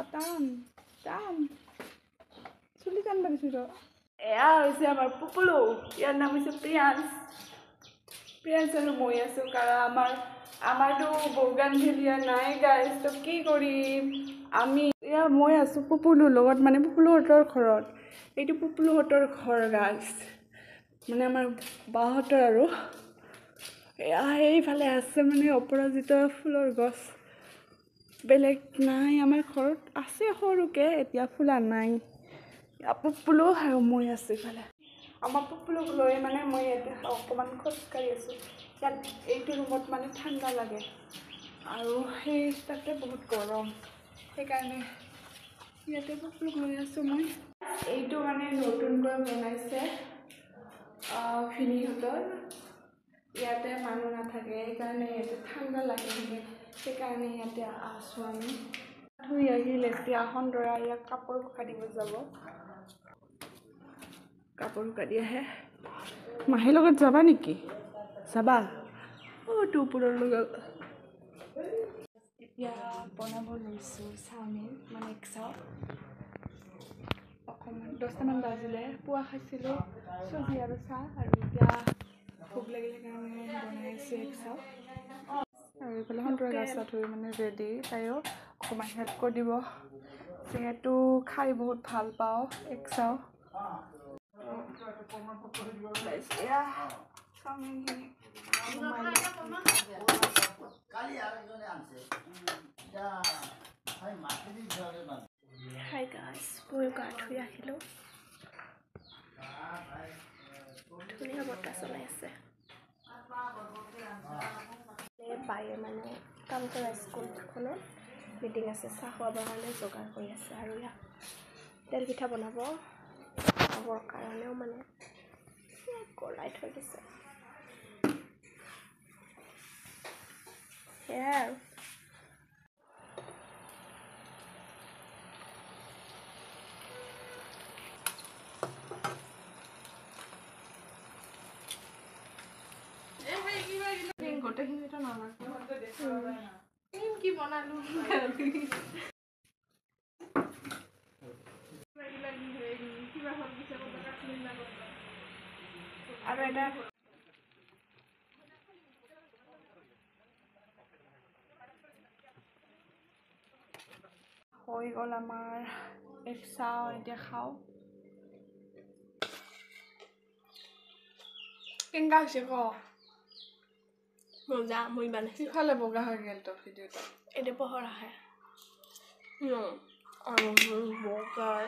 টান টান চুলি টান পাৰিছোঁ ৰ এয়া হৈছে আমাৰ পুপুলু ইয়াৰ নাম হৈছে প্ৰিয়াঞ্চ আৰু মই আছোঁ কাৰণ আমাৰতো বৌগানভেলিয়া নাই গাইজ তো কি কৰিম আমি এয়া মই আছোঁ পুপুলুৰ লগত মানে পুপুলুহঁতৰ ঘৰত এইটো পুপুলুহঁতৰ ঘৰ গাইজ মানে আমাৰ বাহঁতৰ আৰু এয়া এইফালে আছে মানে অপৰাজিতা ফুলৰ গছ বেলেগ নাই আমাৰ ঘৰত আছে সৰুকে এতিয়া ফুলা নাই পুপুলু আৰু মই আছোঁ ইফালে আমাৰ পুপুলুক লৈ মানে মই ইয়াতে অকণমান খোজকাঢ়ি আছোঁ ইয়াত এইটো ৰুমত মানে ঠাণ্ডা লাগে আৰু সেই তাতে বহুত গৰম সেইকাৰণে ইয়াতে পুপুলুক লৈ আছোঁ মই এইটো মানে নতুনকৈ বনাইছে ভিনিহঁতৰ ইয়াতে মানুহ নাথাকে সেইকাৰণে ইয়াতে ঠাণ্ডা লাগি থাকে সেইকাৰণে ইয়াতে আছোঁ আমি ধুই আহিল এতিয়া সন্দৰা ইয়াক কাপোৰ শুকাই দিব যাব কাপোৰ শুকাই দি আহে মাহীৰ লগত যাবা নেকি যাবা তো ওপৰৰ লগত এতিয়া বনাব লৈছোঁ চাওমিন মানে চাওঁ অকণমান 10টামান বাজিলে পুৱা খাইছিলোঁ চুজি আৰু চাহ আৰু এতিয়া ভোক লাগিলে কাৰণে বনাই আছোঁ চাওঁ আৰু এইফালে সন্দৰা গা চা ধুই মানে ৰেডি তাইও অকণমান হেল্প কৰি দিব যিহেতু খাই বহুত ভাল পাওঁ চাওঁ হাই গাইজ ময়ো গা ধুই আহিলোঁ ধুনীয়া বতাহ চলাই আছে বায়ে মানে কাম কৰা স্কুলখনত মিটিং আছে চাহ খুৱাবৰ কাৰণে যোগাৰ কৰি আছে আৰু ইয়াত তেল পিঠা বনাব খাবৰ কাৰণেও মানে গলাই থৈ দিছে সেয়াই আৰু গোটেইখিনিতো নালাগে কি বনালোঁ আৰু এটা হৈ গ'ল আমাৰ চাওঁ এতিয়া খাওঁ কেনেকুৱা হৈছে ক মজা মই মানে সিফালে বগা হৈ গ'ল তো ভিডিঅ'টো এতিয়া পোহৰ আহে আৰু বগাৰ